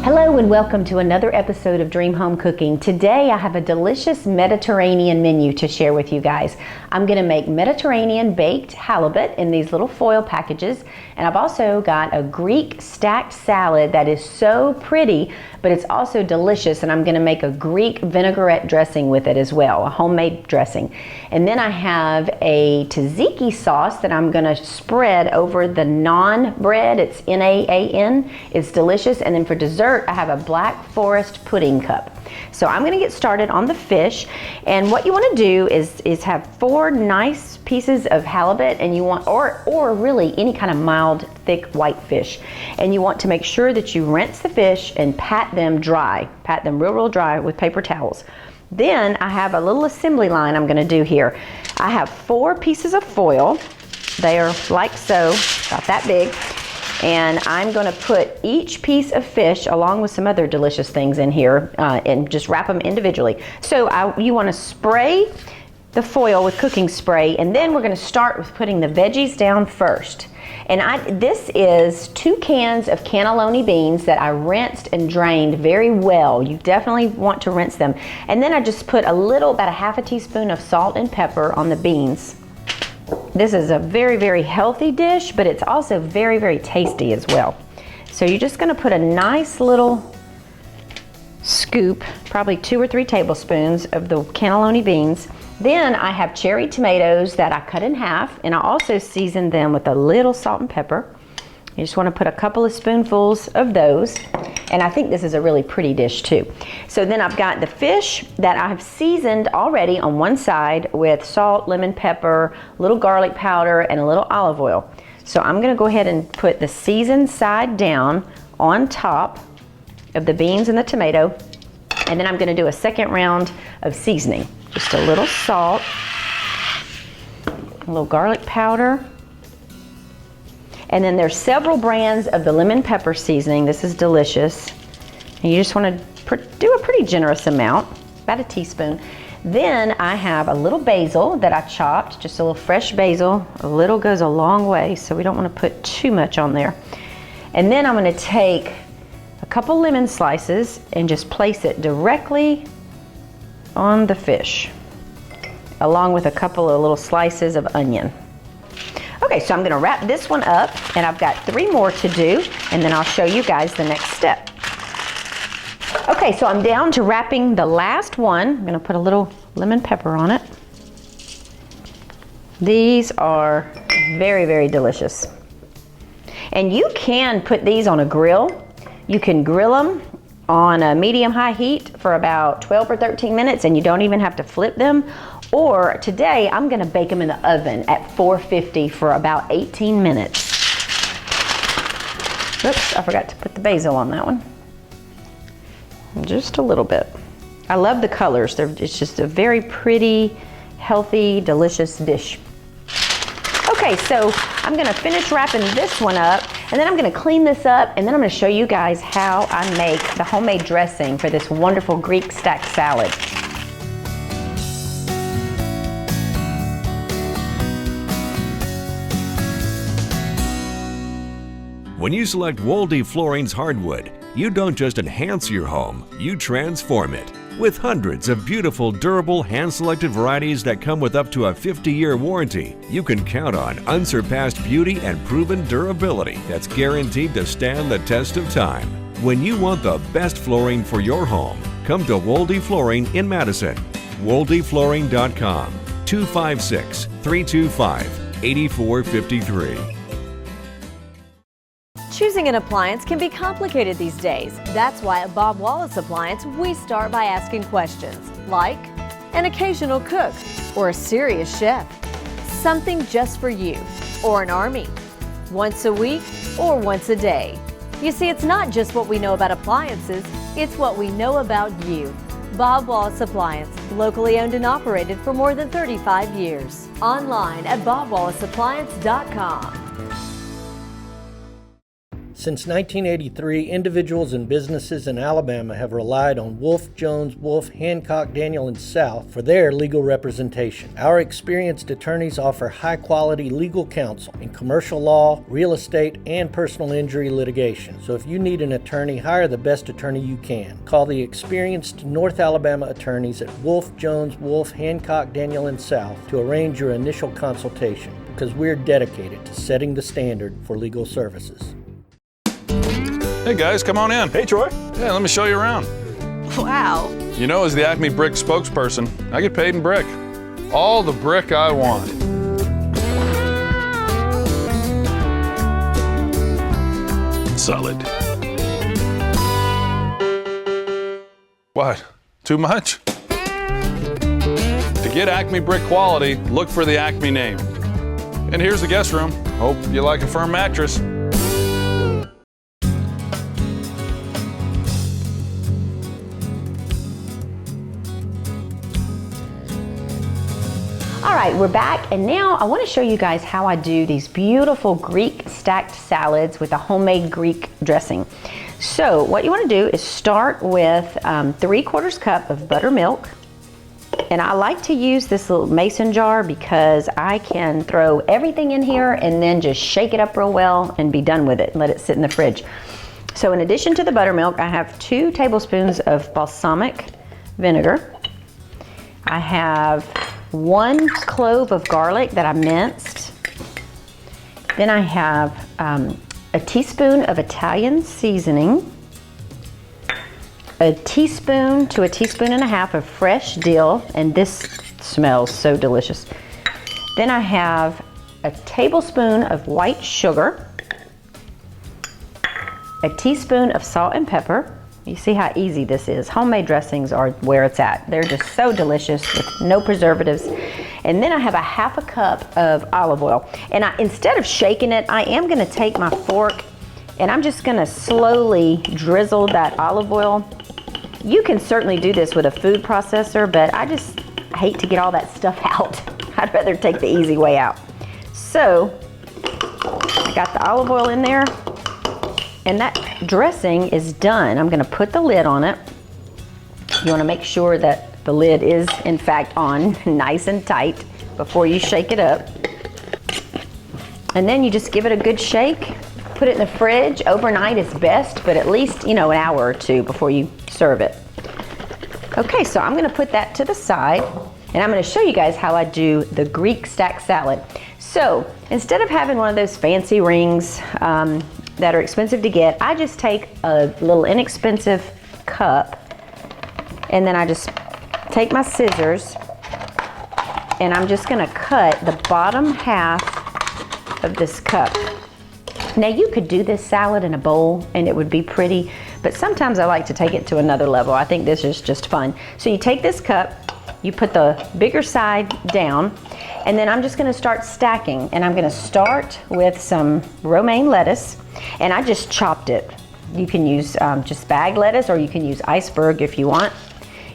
Hello and welcome to another episode of Dream Home Cooking. Today I have a delicious Mediterranean menu to share with you guys. I'm going to make Mediterranean baked halibut in these little foil packages, and I've also got a Greek stacked salad that is so pretty, but it's also delicious, and I'm going to make a Greek vinaigrette dressing with it as well, a homemade dressing. And then I have a tzatziki sauce that I'm going to spread over the naan bread. It's N-A-A-N. It's delicious. And then for dessert, I have a Black Forest pudding cup. So I'm going to get started on the fish, and what you want to do is have 4 nice pieces of halibut, and you want, or really any kind of mild thick white fish, and you want to make sure that you rinse the fish and pat them real dry with paper towels. Then I have a little assembly line I'm going to do here. I have 4 pieces of foil. They are like so, about that big. And I'm going to put each piece of fish along with some other delicious things in here and just wrap them individually. So you want to spray the foil with cooking spray, and then we're going to start with putting the veggies down first. And this is 2 cans of cannelloni beans that I rinsed and drained very well. You definitely want to rinse them. And then I just put about a half a teaspoon of salt and pepper on the beans. This is a very, very healthy dish, but it's also very, very tasty as well. So you're just going to put a nice little scoop, probably 2 or 3 tablespoons of the cannelloni beans. Then I have cherry tomatoes that I cut in half, and I also seasoned them with a little salt and pepper. You just want to put a couple of spoonfuls of those, and I think this is a really pretty dish too. So then I've got the fish that I've seasoned already on one side with salt, lemon pepper, a little garlic powder, and a little olive oil. So I'm going to go ahead and put the seasoned side down on top of the beans and the tomato, and then I'm going to do a second round of seasoning. Just a little salt, a little garlic powder, and then there's several brands of the lemon pepper seasoning. This is delicious. And you just want to do a pretty generous amount, about a teaspoon. Then I have a little basil that I chopped, just a little fresh basil. A little goes a long way, so we don't want to put too much on there. And then I'm going to take a couple lemon slices and just place it directly on the fish, along with a couple of little slices of onion. Okay, so I'm going to wrap this one up, and I've got 3 more to do, and then I'll show you guys the next step. Okay, so I'm down to wrapping the last one. I'm going to put a little lemon pepper on it. These are very, very delicious. And you can put these on a grill. You can grill them on a medium-high heat for about 12 or 13 minutes, and you don't even have to flip them. Or today, I'm going to bake them in the oven at 450 for about 18 minutes. Oops, I forgot to put the basil on that one. Just a little bit. I love the colors. It's just a very pretty, healthy, delicious dish. Okay, so I'm going to finish wrapping this one up, and then I'm going to clean this up, and then I'm going to show you guys how I make the homemade dressing for this wonderful Greek stacked salad. When you select Wolde Flooring's hardwood, you don't just enhance your home, you transform it. With hundreds of beautiful, durable, hand-selected varieties that come with up to a 50-year warranty, you can count on unsurpassed beauty and proven durability that's guaranteed to stand the test of time. When you want the best flooring for your home, come to Wolde Flooring in Madison. WoldeFlooring.com, 256-325-8453. Choosing an appliance can be complicated these days. That's why at Bob Wallace Appliance, we start by asking questions like an occasional cook or a serious chef, something just for you or an army, once a week or once a day. You see, it's not just what we know about appliances, it's what we know about you. Bob Wallace Appliance, locally owned and operated for more than 35 years. Online at BobWallaceAppliance.com. Since 1983, individuals and businesses in Alabama have relied on Wolf, Jones, Wolf, Hancock, Daniel, and South for their legal representation. Our experienced attorneys offer high-quality legal counsel in commercial law, real estate, and personal injury litigation. So if you need an attorney, hire the best attorney you can. Call the experienced North Alabama attorneys at Wolf, Jones, Wolf, Hancock, Daniel, and South to arrange your initial consultation, because we're dedicated to setting the standard for legal services. Hey guys, come on in. Hey Troy. Yeah, let me show you around. Wow. You know, as the Acme Brick spokesperson, I get paid in brick. All the brick I want. Solid. What? Too much? To get Acme Brick quality, look for the Acme name. And here's the guest room. Hope you like a firm mattress. All right, we're back, and now I want to show you guys how I do these beautiful Greek stacked salads with a homemade Greek dressing. So what you want to do is start with 3/4 cup of buttermilk, and I like to use this little mason jar because I can throw everything in here and then just shake it up real well and be done with it and let it sit in the fridge. So in addition to the buttermilk, I have 2 tablespoons of balsamic vinegar. I have 1 clove of garlic that I minced. Then I have a teaspoon of Italian seasoning, a teaspoon to a teaspoon and a half of fresh dill, and this smells so delicious. Then I have a tablespoon of white sugar, a teaspoon of salt and pepper. You see how easy this is. Homemade dressings are where it's at. They're just so delicious with no preservatives. And then I have a 1/2 cup of olive oil. And instead of shaking it, I am gonna take my fork and I'm just gonna slowly drizzle that olive oil. You can certainly do this with a food processor, but I just hate to get all that stuff out. I'd rather take the easy way out. So, I got the olive oil in there. And that dressing is done. I'm gonna put the lid on it. You wanna make sure that the lid is in fact on, nice and tight, before you shake it up. And then you just give it a good shake. Put it in the fridge. Overnight is best, but at least, an hour or 2 before you serve it. Okay, so I'm gonna put that to the side, and I'm gonna show you guys how I do the Greek stack salad. So, instead of having one of those fancy rings, that are expensive to get, I just take a little inexpensive cup and then I just take my scissors and I'm just gonna cut the bottom half of this cup. Now you could do this salad in a bowl and it would be pretty, but sometimes I like to take it to another level. I think this is just fun. So you take this cup, you put the bigger side down, and then I'm just gonna start stacking, and I'm gonna start with some romaine lettuce, and I just chopped it. You can use just bag lettuce, or you can use iceberg if you want.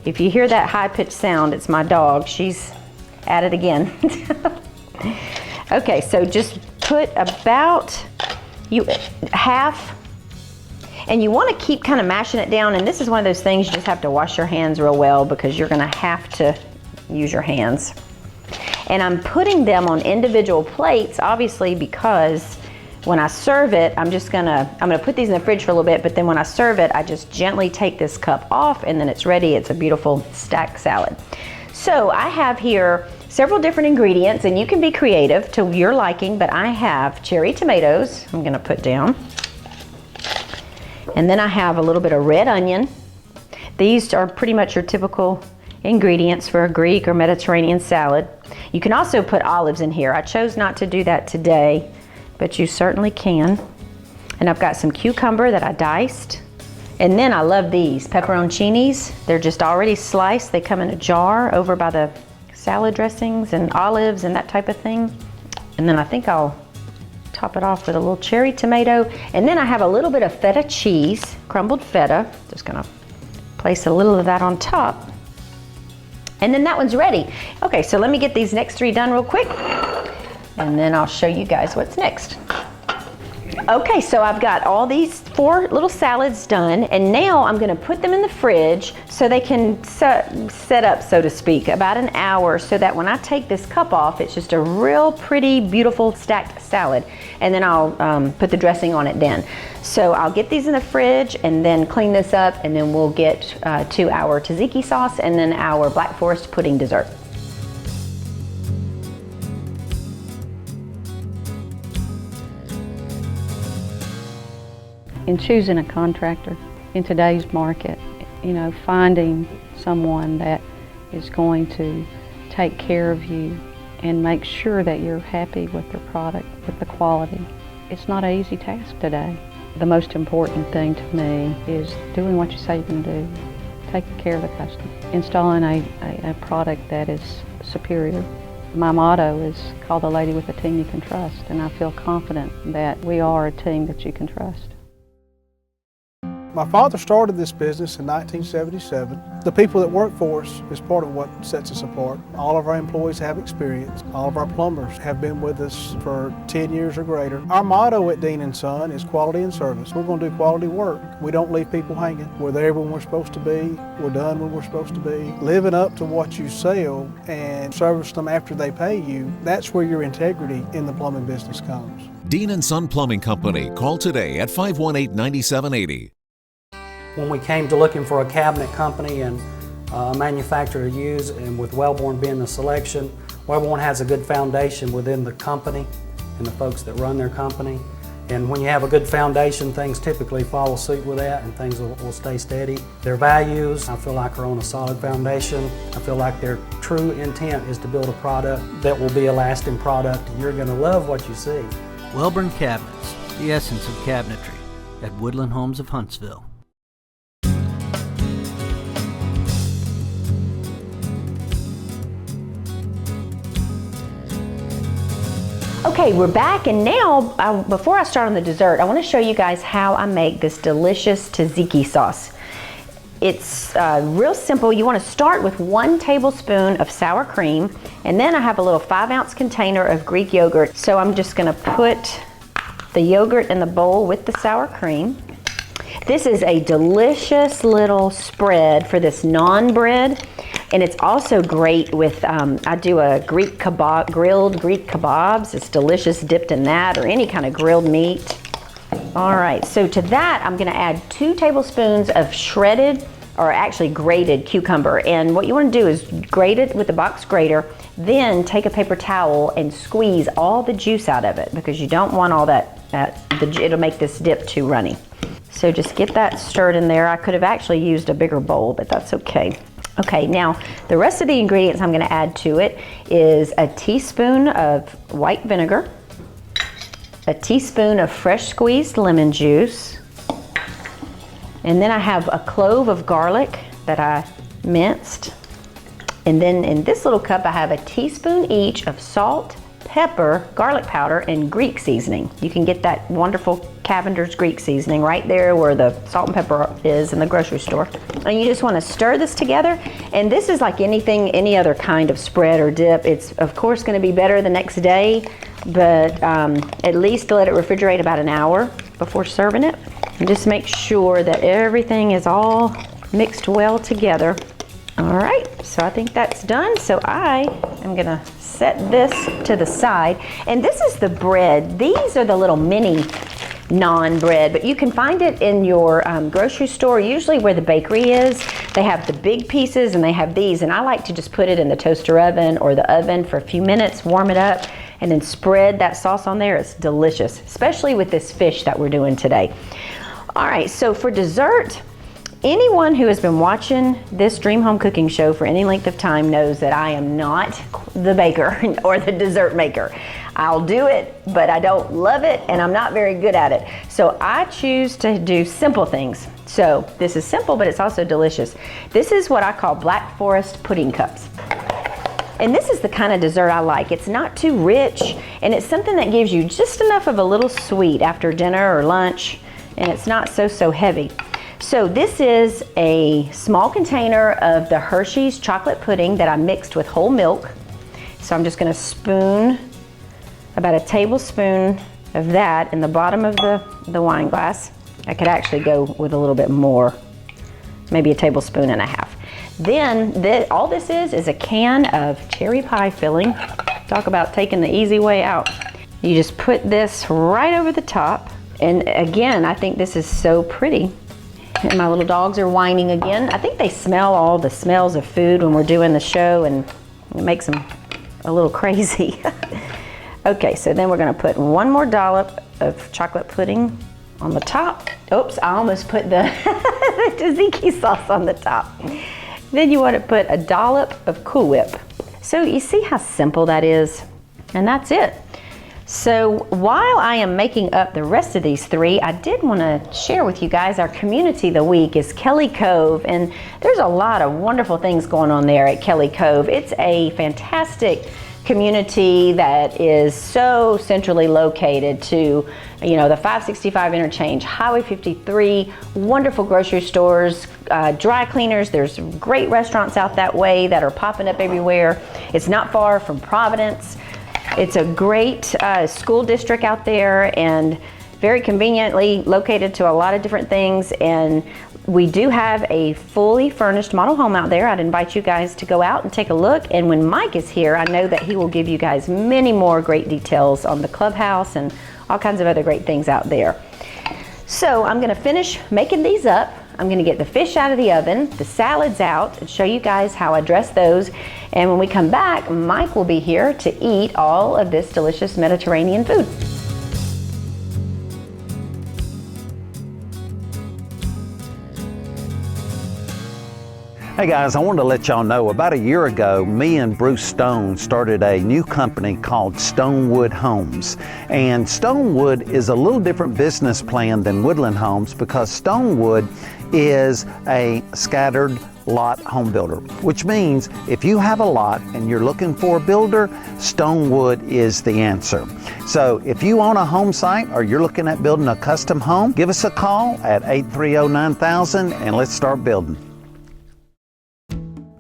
If you hear that high-pitched sound, it's my dog. She's at it again. Okay, so just put about half, and you wanna keep kind of mashing it down, and this is one of those things you just have to wash your hands real well because you're gonna have to use your hands. And I'm putting them on individual plates, obviously, because when I serve it, I'm gonna put these in the fridge for a little bit, but then when I serve it, I just gently take this cup off and then it's ready. It's a beautiful stacked salad. So I have here several different ingredients, and you can be creative to your liking, but I have cherry tomatoes I'm gonna put down. And then I have a little bit of red onion. These are pretty much your typical ingredients for a Greek or Mediterranean salad. You can also put olives in here. I chose not to do that today, but you certainly can. And I've got some cucumber that I diced. And then I love these pepperoncinis. They're just already sliced. They come in a jar over by the salad dressings and olives and that type of thing. And then I think I'll top it off with a little cherry tomato. And then I have a little bit of feta cheese, crumbled feta. Just gonna place a little of that on top. And then that one's ready. Okay, so let me get these next 3 done real quick, and then I'll show you guys what's next. Okay, so I've got all these 4 little salads done, and now I'm gonna put them in the fridge so they can set up, so to speak, about an hour, so that when I take this cup off, it's just a real pretty, beautiful stacked salad. And then I'll put the dressing on it then. So I'll get these in the fridge and then clean this up, and then we'll get to our tzatziki sauce and then our Black Forest pudding dessert. In choosing a contractor in today's market, you know, finding someone that is going to take care of you and make sure that you're happy with their product, with the quality, it's not an easy task today. The most important thing to me is doing what you say you're going to do, taking care of the customer, installing a product that is superior. My motto is call the lady with a team you can trust, and I feel confident that we are a team that you can trust. My father started this business in 1977. The people that work for us is part of what sets us apart. All of our employees have experience. All of our plumbers have been with us for 10 years or greater. Our motto at Dean & Son is quality and service. We're going to do quality work. We don't leave people hanging. We're there when we're supposed to be. We're done when we're supposed to be. Living up to what you sell and service them after they pay you, that's where your integrity in the plumbing business comes. Dean & Son Plumbing Company. Call today at 518-9780. When we came to looking for a cabinet company and a manufacturer to use, and with Wellborn being the selection, Wellborn has a good foundation within the company and the folks that run their company. And when you have a good foundation, things typically follow suit with that, and things will stay steady. Their values, I feel like, are on a solid foundation. I feel like their true intent is to build a product that will be a lasting product, and you're going to love what you see. Wellborn Cabinets, the essence of cabinetry, at Woodland Homes of Huntsville. Okay, we're back, and now, before I start on the dessert, I want to show you guys how I make this delicious tzatziki sauce. It's real simple. You want to start with 1 tablespoon of sour cream, and then I have a little 5-ounce container of Greek yogurt. So I'm just going to put the yogurt in the bowl with the sour cream. This is a delicious little spread for this naan bread. And it's also great with, I do a Greek kebab, grilled Greek kebabs. It's delicious dipped in that, or any kind of grilled meat. All right, so to that, I'm gonna add 2 tablespoons of shredded, or actually grated cucumber. And what you wanna do is grate it with the box grater, then take a paper towel and squeeze all the juice out of it, because you don't want all that, it'll make this dip too runny. So just get that stirred in there. I could have actually used a bigger bowl, but that's okay. Okay, now the rest of the ingredients I'm going to add to it is a teaspoon of white vinegar, a teaspoon of fresh squeezed lemon juice, and then I have a clove of garlic that I minced. And then in this little cup I have a teaspoon each of salt, pepper, garlic powder, and Greek seasoning. You can get that wonderful Cavender's Greek seasoning right there where the salt and pepper is in the grocery store. And you just want to stir this together. And this is like anything, any other kind of spread or dip. It's of course going to be better the next day, but at least let it refrigerate about an hour before serving it. And just make sure that everything is all mixed well together. All right, so I think that's done. So I am gonna set this to the side. And this is the bread. These are the little mini naan bread, but you can find it in your grocery store, usually where the bakery is. They have the big pieces and they have these, and I like to just put it in the toaster oven or the oven for a few minutes, warm it up, and then spread that sauce on there. It's delicious, especially with this fish that we're doing today. All right, so for dessert, anyone who has been watching this Dream Home Cooking Show for any length of time knows that I am not the baker or the dessert maker. I'll do it, but I don't love it, and I'm not very good at it. So I choose to do simple things. So this is simple, but it's also delicious. This is what I call Black Forest pudding cups. And this is the kind of dessert I like. It's not too rich, and it's something that gives you just enough of a little sweet after dinner or lunch, and it's not so heavy. So this is a small container of the Hershey's chocolate pudding that I mixed with whole milk. So I'm just gonna spoon about a tablespoon of that in the bottom of the wine glass. I could actually go with a little bit more, maybe a tablespoon and a half. Then all this is a can of cherry pie filling. Talk about taking the easy way out. You just put this right over the top. And again, I think this is so pretty. And my little dogs are whining again. I think they smell all the smells of food when we're doing the show, and it makes them a little crazy. Okay, so then we're gonna put one more dollop of chocolate pudding on the top. Oops, I almost put the tzatziki sauce on the top. Then you want to put a dollop of Cool Whip. So you see how simple that is? And that's it. So while I am making up the rest of these three, I did want to share with you guys our community of the week is KellyCove, and there's a lot of wonderful things going on there at KellyCove. It's a fantastic community that is so centrally located to, you know, the 565 interchange, Highway 53, wonderful grocery stores, dry cleaners. There's great restaurants out that way that are popping up everywhere. It's not far from Providence. It's a great school district out there and very conveniently located to a lot of different things. And we do have a fully furnished model home out there. I'd invite you guys to go out and take a look. And when Mike is here, I know that he will give you guys many more great details on the clubhouse and all kinds of other great things out there. So I'm gonna finish making these up. I'm gonna get the fish out of the oven, the salads out, and show you guys how I dress those. And when we come back, Mike will be here to eat all of this delicious Mediterranean food. Hey guys, I wanted to let y'all know about a year ago, me and Bruce Stone started a new company called Stonewood Homes. And Stonewood is a little different business plan than Woodland Homes because Stonewood is a scattered lot home builder, which means if you have a lot and you're looking for a builder, Stonewood is the answer. So if you own a home site or you're looking at building a custom home, give us a call at 830-9000 and let's start building.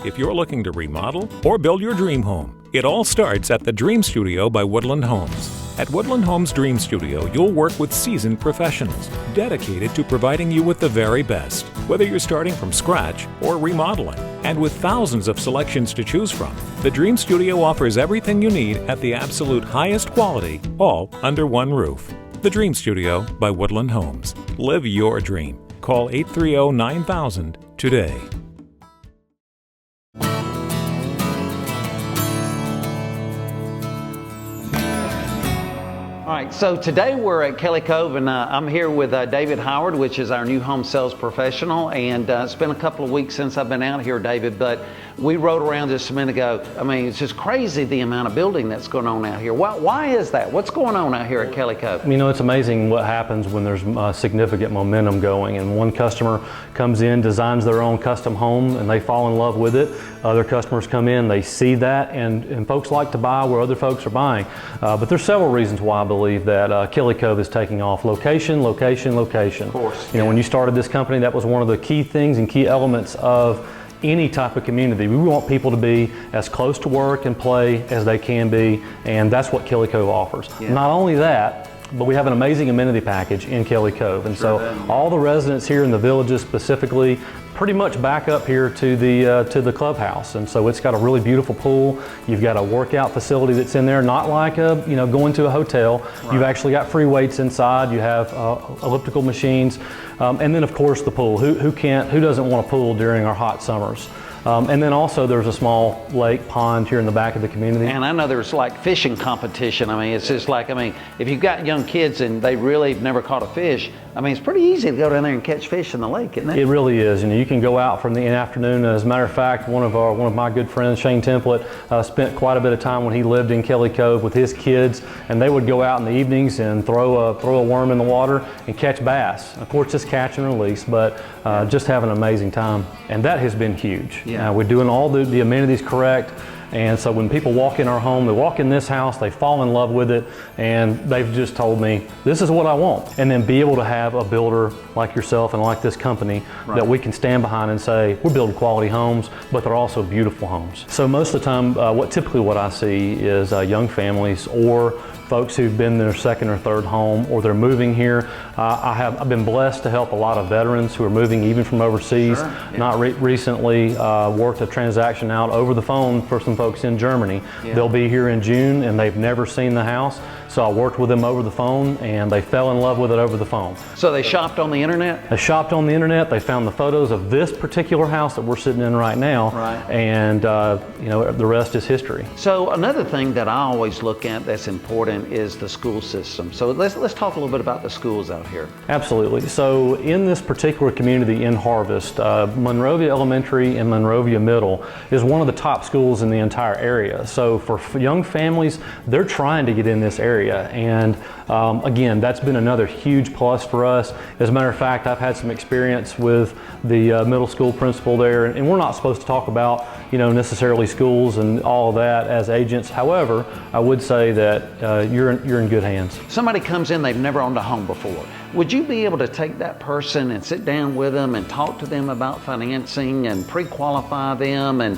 If you're looking to remodel or build your dream home, it all starts at the Dream Studio by Woodland Homes. At Woodland Homes Dream Studio, you'll work with seasoned professionals dedicated to providing you with the very best, whether you're starting from scratch or remodeling. And with thousands of selections to choose from, the Dream Studio offers everything you need at the absolute highest quality, all under one roof. The Dream Studio by Woodland Homes. Live your dream. Call 830-9000 today. All right, so today we're at KellyCove, and I'm here with David Howard, which is our new home sales professional. And it's been a couple of weeks since I've been out here, David, but we rode around just a minute ago. I mean, it's just crazy the amount of building that's going on out here. Why is that? What's going on out here at KellyCove? You know, it's amazing what happens when there's significant momentum going, and one customer comes in, designs their own custom home, and they fall in love with it. Other customers come in, they see that, and folks like to buy where other folks are buying. But there's several reasons why I believe that KellyCove is taking off. Location, location, location. Of course. You know, when you started this company, that was one of the key things and key elements of any type of community. We want people to be as close to work and play as they can be, and that's what KellyCove offers. Yeah. Not only that, but we have an amazing amenity package in KellyCove, and so all the residents here in the villages specifically pretty much back up here to the clubhouse, and so it's got a really beautiful pool. You've got a workout facility that's in there, not like going to a hotel. Right. You've actually got free weights inside. You have elliptical machines, and then of course the pool. Who doesn't want a pool during our hot summers? And then also there's a small lake pond here in the back of the community. And I know there's like fishing competition. I mean, it's just like, if you've got young kids and they really have never caught a fish, I mean, it's pretty easy to go down there and catch fish in the lake, isn't it? It really is. You can go out from the afternoon. As a matter of fact, one of my good friends, Shane Template, spent quite a bit of time when he lived in KellyCove with his kids, and they would go out in the evenings and throw a worm in the water and catch bass. Of course, just catch and release, but just have an amazing time. And that has been huge. Yeah. We're doing all the amenities correct. And so when people walk in our home, they walk in this house, they fall in love with it, and they've just told me, this is what I want. And then be able to have a builder like yourself and like this company that we can stand behind and say, we're building quality homes, but they're also beautiful homes. So most of the time, what I see is young families or folks who've been in their second or third home, or they're moving here. I've been blessed to help a lot of veterans who are moving even from overseas. Recently worked a transaction out over the phone for some folks in Germany. They'll be here in June and they've never seen the house. So I worked with them over the phone and they fell in love with it over the phone. So they shopped on the internet? They shopped on the internet. They found the photos of this particular house that we're sitting in right now. And the rest is history. So another thing that I always look at that's important is the school system. So let's talk a little bit about the schools out here. Absolutely. So in this particular community in Harvest, Monrovia Elementary and Monrovia Middle is one of the top schools in the entire area. So for young families, they're trying to get in this area. And again, that's been another huge plus for us. As a matter of fact, I've had some experience with the middle school principal there, and we're not supposed to talk about necessarily schools and all of that as agents. However, I would say that you're in good hands. Somebody comes in, they've never owned a home before. Would you be able to take that person and sit down with them and talk to them about financing and pre-qualify them and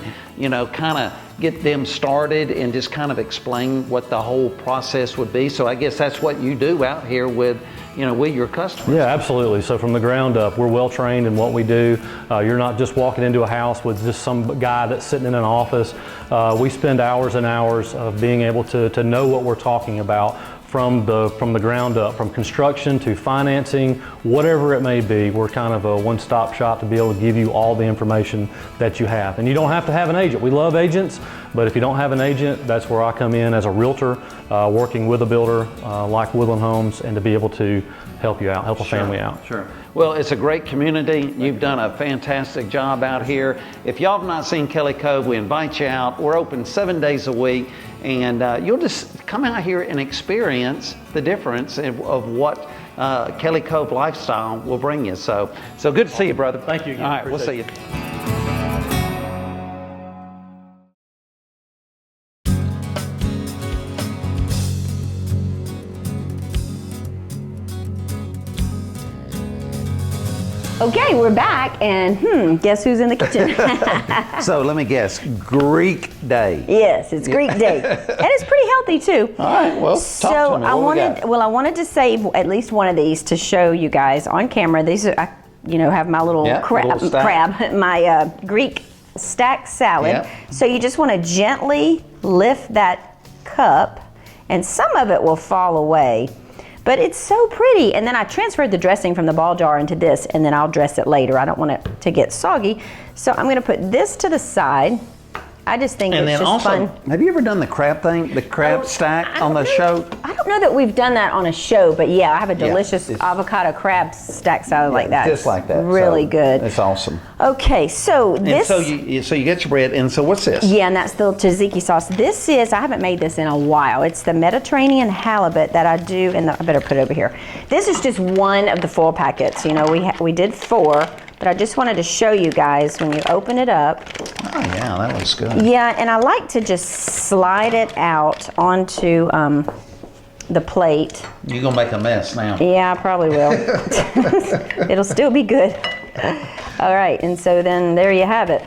kind of get them started and just kind of explain what the whole process would be? So I guess that's what you do out here with your customers. Yeah, absolutely. So from the ground up, we're well trained in what we do. You're not just walking into a house with just some guy that's sitting in an office. We spend hours and hours of being able to know what we're talking about from the ground up, from construction to financing, whatever it may be. We're kind of a one-stop shop to be able to give you all the information that you have. And you don't have to have an agent. We love agents, but if you don't have an agent, that's where I come in as a realtor, working with a builder like Woodland Homes, and to be able to help you out, help a family out. Sure. Well, it's a great community. You've done a fantastic job out here. If y'all have not seen Kelly Cove, we invite you out. We're open 7 days a week, and you'll just come out here and experience the difference of what Kelly Cove lifestyle will bring you. So good to see you, brother. Thank you again. All right, we'll see you. Okay, we're back, and guess who's in the kitchen? So let me guess, Greek Day. Yes, it's Greek Day, and it's pretty healthy too. All right, well, talk to me. I wanted to save at least one of these to show you guys on camera. These are, have my little crab, my Greek stack salad. Yep. So you just want to gently lift that cup, and some of it will fall away. But it's so pretty. And then I transferred the dressing from the ball jar into this, and then I'll dress it later. I don't want it to get soggy. So I'm gonna put this to the side. I just think it's just fun. Have you ever done the crab thing, the crab stack on the show? I don't know that we've done that on a show, but yeah, I have a delicious avocado crab stack salad like that. Just like that. Really good. It's awesome. Okay, so this. And so you get your bread, and so what's this? Yeah, and that's the tzatziki sauce. This is, I haven't made this in a while. It's the Mediterranean halibut that I do, and I better put it over here. This is just one of the foil packets. We did 4. But I just wanted to show you guys when you open it up. Oh yeah, that looks good. Yeah, and I like to just slide it out onto the plate. You're gonna make a mess now. Yeah, I probably will. It'll still be good. All right, and so then there you have it.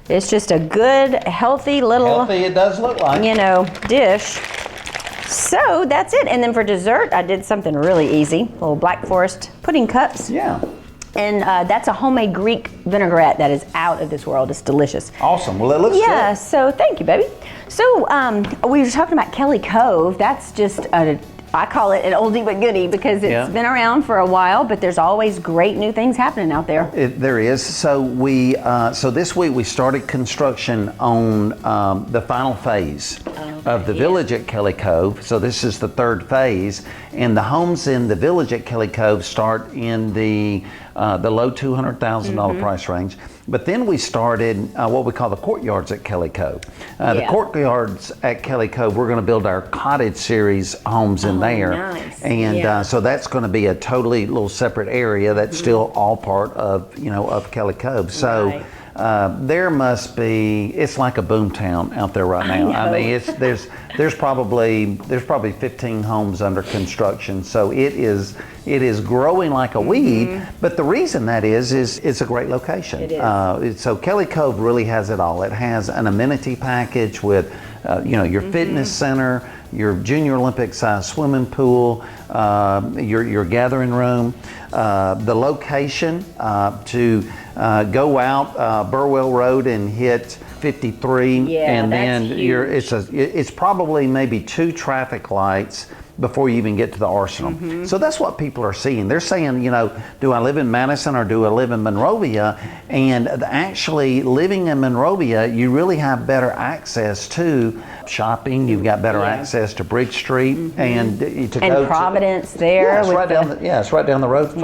It's just a good, healthy little, it does look like, dish. So that's it. And then for dessert, I did something really easy. Little Black Forest pudding cups. Yeah. And that's a homemade Greek vinaigrette that is out of this world. It's delicious. Awesome. Well, it looks good. Yeah, so thank you, baby. So we were talking about Kelly Cove. That's just I call it an oldie but goodie because it's been around for a while, but there's always great new things happening out there. There is. So so this week we started construction on the final phase of the village at Kelly Cove. So this is the 3rd phase, and the homes in the village at Kelly Cove start in the low $200,000 price range. But then we started what we call the courtyards at Kelly Cove. The courtyards at Kelly Cove, we're going to build our cottage series homes in there. Nice. And so that's going to be a totally little separate area that's still all part of, of Kelly Cove. So there must be, it's like a boom town out there right now. I mean, there's probably 15 homes under construction, so it is growing like a weed. But the reason that is it's a great location. It is. So KellyCove really has it all. It has an amenity package with your fitness center, your Junior Olympic size swimming pool, your gathering room, the location to go out Burwell Road and hit 53, and then it's probably maybe 2 traffic lights before you even get to the Arsenal. So that's what people are seeing. They're saying, do I live in Madison or do I live in Monrovia? And actually living in Monrovia, you really have better access to shopping. You've got better access to Bridge Street and to go to Providence there. Yeah, it's right down the road from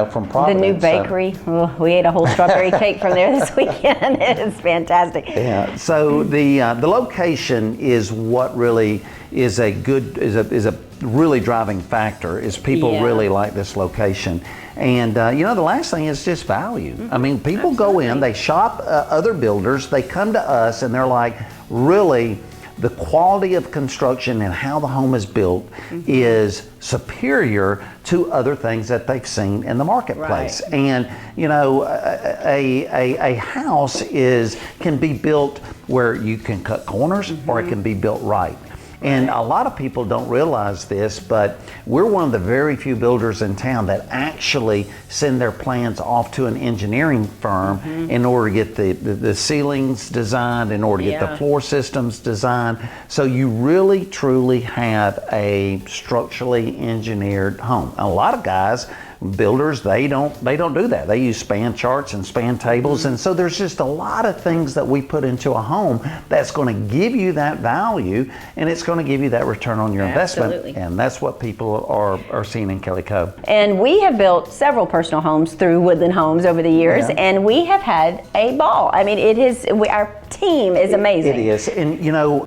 from Providence. The new bakery. Oh, we ate a whole strawberry cake from there this weekend. It's fantastic. Yeah. So the location is what really is a really driving factor. Is people really like this location. And the last thing is just value. I mean, people go in, they shop other builders, they come to us, and they're like, really, the quality of construction and how the home is built is superior to other things that they've seen in the marketplace. And a house can be built where you can cut corners, or it can be built right. And a lot of people don't realize this, but we're one of the very few builders in town that actually send their plans off to an engineering firm in order to get the ceilings designed, in order to get the floor systems designed. So you really, truly have a structurally engineered home. A lot of guys, builders, they don't do that. They use span charts and span tables, and so there's just a lot of things that we put into a home that's going to give you that value, and it's going to give you that return on your investment. And that's what people are seeing in KellyCove. And we have built several personal homes through Woodland Homes over the years, and we have had a ball. I mean, our team is amazing. It is. And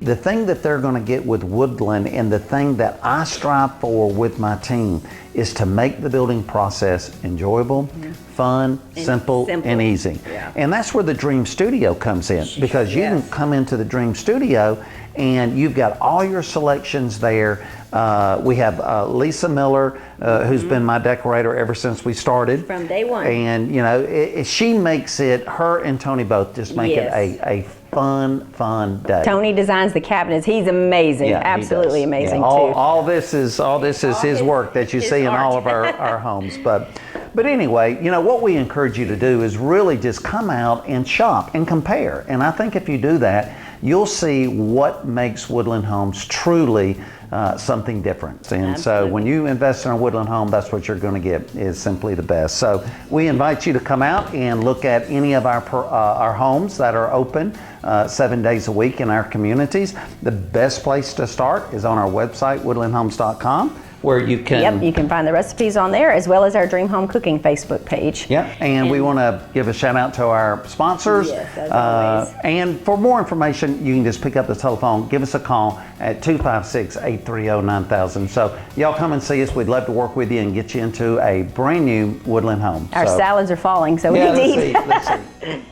the thing that they're going to get with Woodland, and the thing that I strive for with my team, is to make the building process enjoyable, fun, simple, and easy. And that's where the Dream Studio comes in, because you can come into the Dream Studio and you've got all your selections there. We have Lisa Miller, who's been my decorator ever since we started. From day one. And she makes it, her and Tony both just make it a fun day. Tony designs the cabinets. He's amazing. Absolutely amazing too. All this is his work that you see in all of our homes. But anyway, what we encourage you to do is really just come out and shop and compare. And I think if you do that, you'll see what makes Woodland Homes truly something different. And so when you invest in a Woodland home, that's what you're going to get, is simply the best. So we invite you to come out and look at any of our homes that are open 7 days a week in our communities. The best place to start is on our website, woodlandhomes.com. where you can... you can find the recipes on there, as well as our Dream Home Cooking Facebook page. And we want to give a shout out to our sponsors. Yes, as always. And for more information, you can just pick up the telephone, give us a call at 256-830-9000. So y'all come and see us. We'd love to work with you and get you into a brand new Woodland home. Our salads are falling, so we need to eat. Let's see.